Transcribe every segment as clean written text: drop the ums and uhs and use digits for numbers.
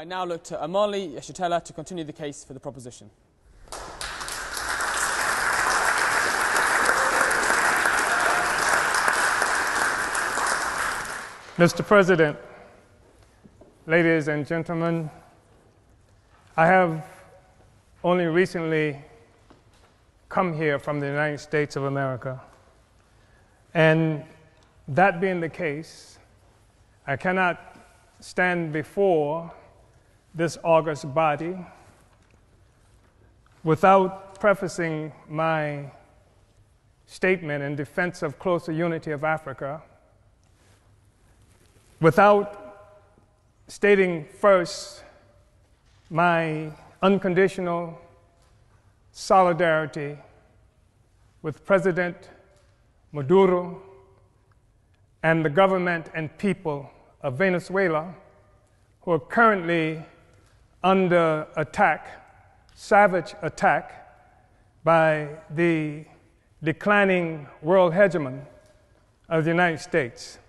I now look to Omali, Yeshitela to continue the case for the proposition. Mr. President, ladies and gentlemen, I have only recently come here from the United States of America. And that being the case, I cannot stand before this august body without prefacing my statement in defense of closer unity of Africa, without stating first my unconditional solidarity with President Maduro and the government and people of Venezuela, who are currently under attack, savage attack, by the declining world hegemon of the United States.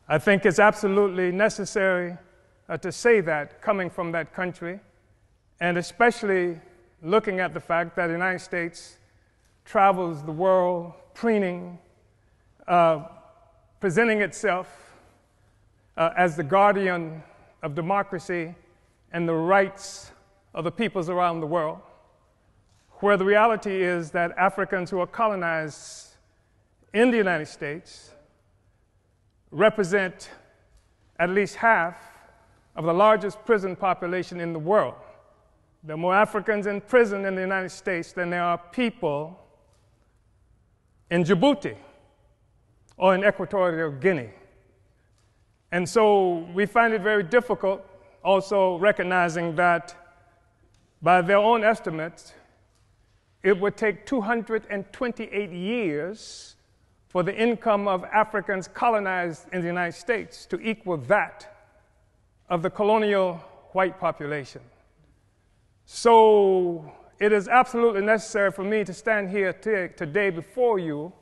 I think it's absolutely necessary to say that coming from that country, and especially looking at the fact that the United States travels the world preening, presenting itself as the guardian of democracy and the rights of the peoples around the world, where the reality is that Africans who are colonized in the United States represent at least half of the largest prison population in the world. There are more Africans in prison in the United States than there are people in Djibouti or in Equatorial Guinea. And so we find it very difficult, also recognizing that by their own estimates, it would take 228 years for the income of Africans colonized in the United States to equal that of the colonial white population. So it is absolutely necessary for me to stand here today before you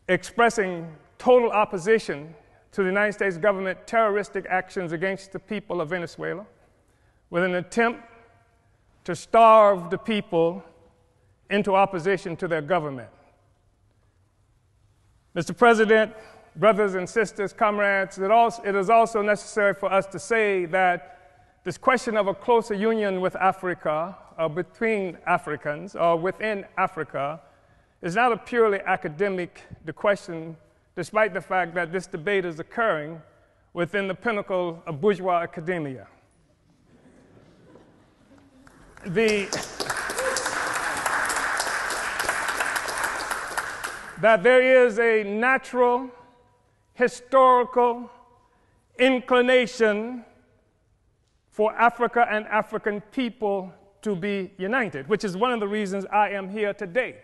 expressing total opposition to the United States government terroristic actions against the people of Venezuela with an attempt to starve the people into opposition to their government. Mr. President, brothers and sisters, comrades, it is also necessary for us to say that this question of a closer union with Africa, or between Africans, or within Africa, is not a purely academic question, despite the fact that this debate is occurring within the pinnacle of bourgeois academia. That there is a natural, historical inclination for Africa and African people to be united, which is one of the reasons I am here today.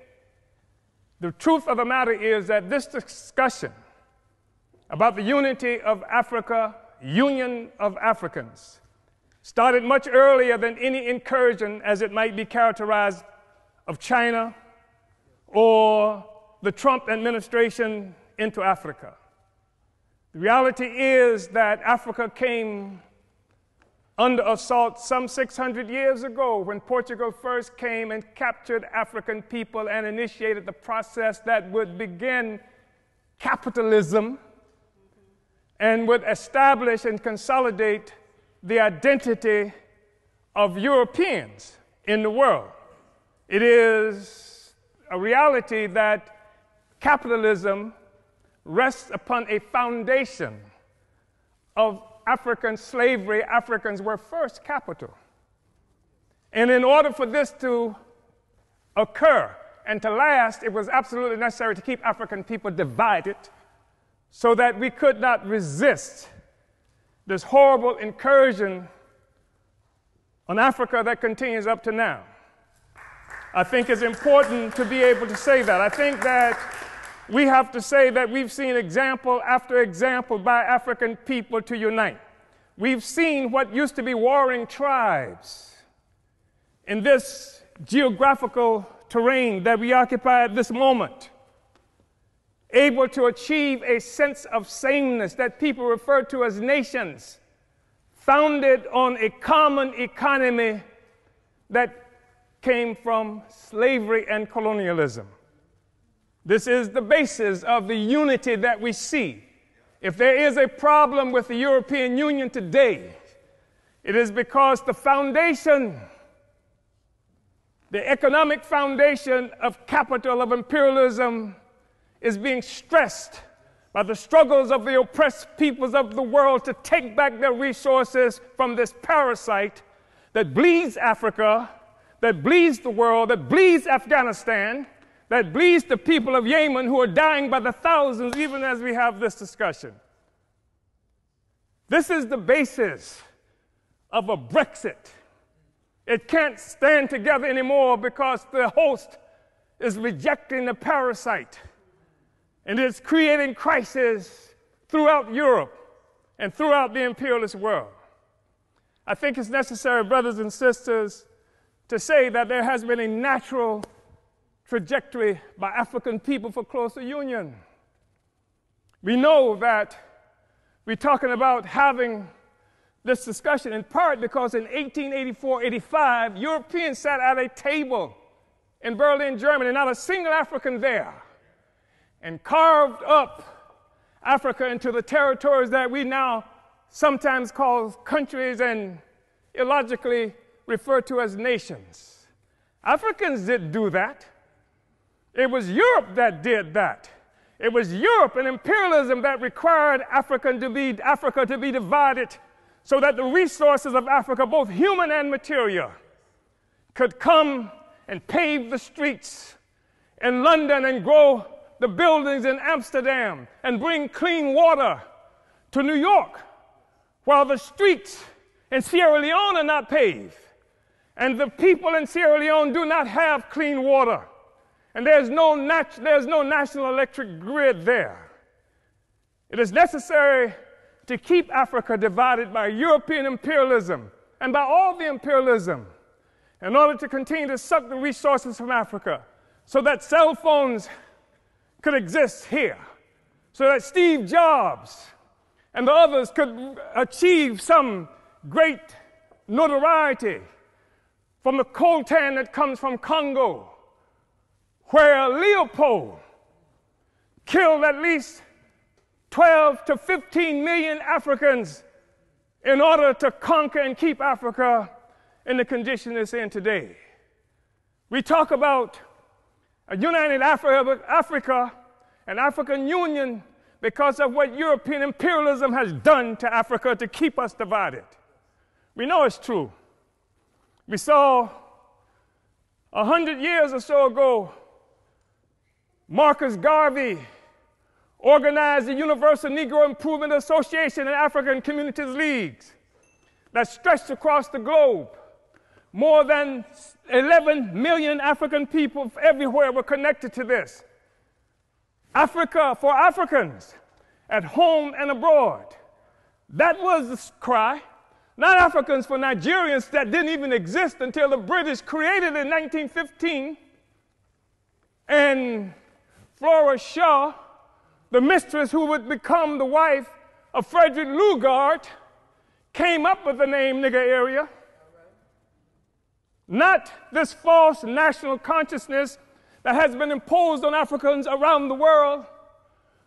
The truth of the matter is that this discussion about the unity of Africa, union of Africans, started much earlier than any incursion, as it might be characterized, of China or the Trump administration into Africa. The reality is that Africa came under assault some 600 years ago when Portugal first came and captured African people and initiated the process that would begin capitalism and would establish and consolidate the identity of Europeans in the world. It is a reality that capitalism rests upon a foundation of African slavery. Africans were first capital. And in order for this to occur and to last, it was absolutely necessary to keep African people divided so that we could not resist this horrible incursion on Africa that continues up to now. I think it's important to be able to say that. I think that we have to say that we've seen example after example by African people to unite. We've seen what used to be warring tribes in this geographical terrain that we occupy at this moment, able to achieve a sense of sameness that people refer to as nations, founded on a common economy that came from slavery and colonialism. This is the basis of the unity that we see. If there is a problem with the European Union today, it is because the foundation, the economic foundation of capital, of imperialism, is being stressed by the struggles of the oppressed peoples of the world to take back their resources from this parasite that bleeds Africa, that bleeds the world, that bleeds Afghanistan, that bleeds the people of Yemen who are dying by the thousands even as we have this discussion. This is the basis of a Brexit. It can't stand together anymore because the host is rejecting the parasite. And it's creating crisis throughout Europe and throughout the imperialist world. I think it's necessary, brothers and sisters, to say that there has been a natural trajectory by African people for closer union. We know that we're talking about having this discussion in part because in 1884-85, Europeans sat at a table in Berlin, Germany, not a single African there, and carved up Africa into the territories that we now sometimes call countries and illogically refer to as nations. Africans didn't do that. It was Europe that did that. It was Europe and imperialism that required Africa to be divided so that the resources of Africa, both human and material, could come and pave the streets in London and grow the buildings in Amsterdam and bring clean water to New York, while the streets in Sierra Leone are not paved. And the people in Sierra Leone do not have clean water. And there's no national electric grid there. It is necessary to keep Africa divided by European imperialism and by all the imperialism in order to continue to suck the resources from Africa so that cell phones could exist here, so that Steve Jobs and the others could achieve some great notoriety from the coltan that comes from Congo, where Leopold killed at least 12 to 15 million Africans in order to conquer and keep Africa in the condition it's in today. We talk about a united Africa and African Union because of what European imperialism has done to Africa to keep us divided. We know it's true. We saw 100 years or so ago, Marcus Garvey organized the Universal Negro Improvement Association and African Communities Leagues that stretched across the globe. More than 11 million African people everywhere were connected to this. Africa for Africans, at home and abroad. That was the cry. Not Africans for Nigerians that didn't even exist until the British created it in 1915. And Flora Shaw, the mistress who would become the wife of Frederick Lugard, came up with the name nigger area. Not this false national consciousness that has been imposed on Africans around the world.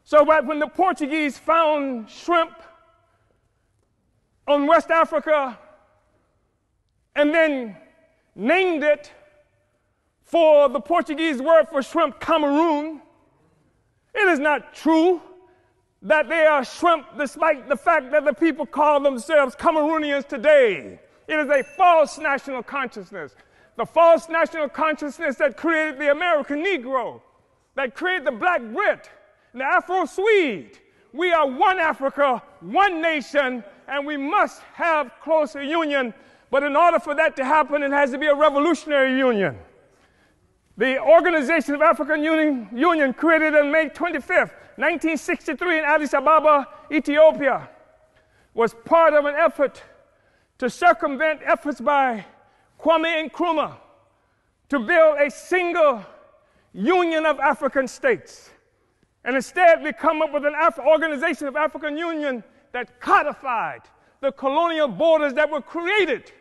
So that when the Portuguese found shrimp on West Africa and then named it for the Portuguese word for shrimp, Cameroon, it is not true that they are shrimp despite the fact that the people call themselves Cameroonians today. It is a false national consciousness. The false national consciousness that created the American Negro, that created the Black Brit, and the Afro-Swede. We are one Africa, one nation, and we must have closer union. But in order for that to happen, it has to be a revolutionary union. The Organization of African Union, created on May 25th, 1963 in Addis Ababa, Ethiopia, was part of an effort to circumvent efforts by Kwame Nkrumah to build a single union of African states. And instead, we come up with an Organization of African Union that codified the colonial borders that were created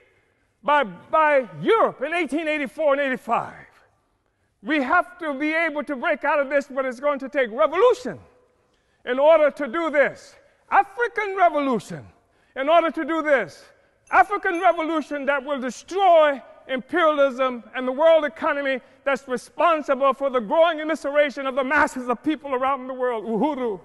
by Europe in 1884 and 85. We have to be able to break out of this, but it's going to take revolution in order to do this. African revolution in order to do this. African revolution that will destroy imperialism and the world economy that's responsible for the growing immiseration of the masses of people around the world. Uhuru.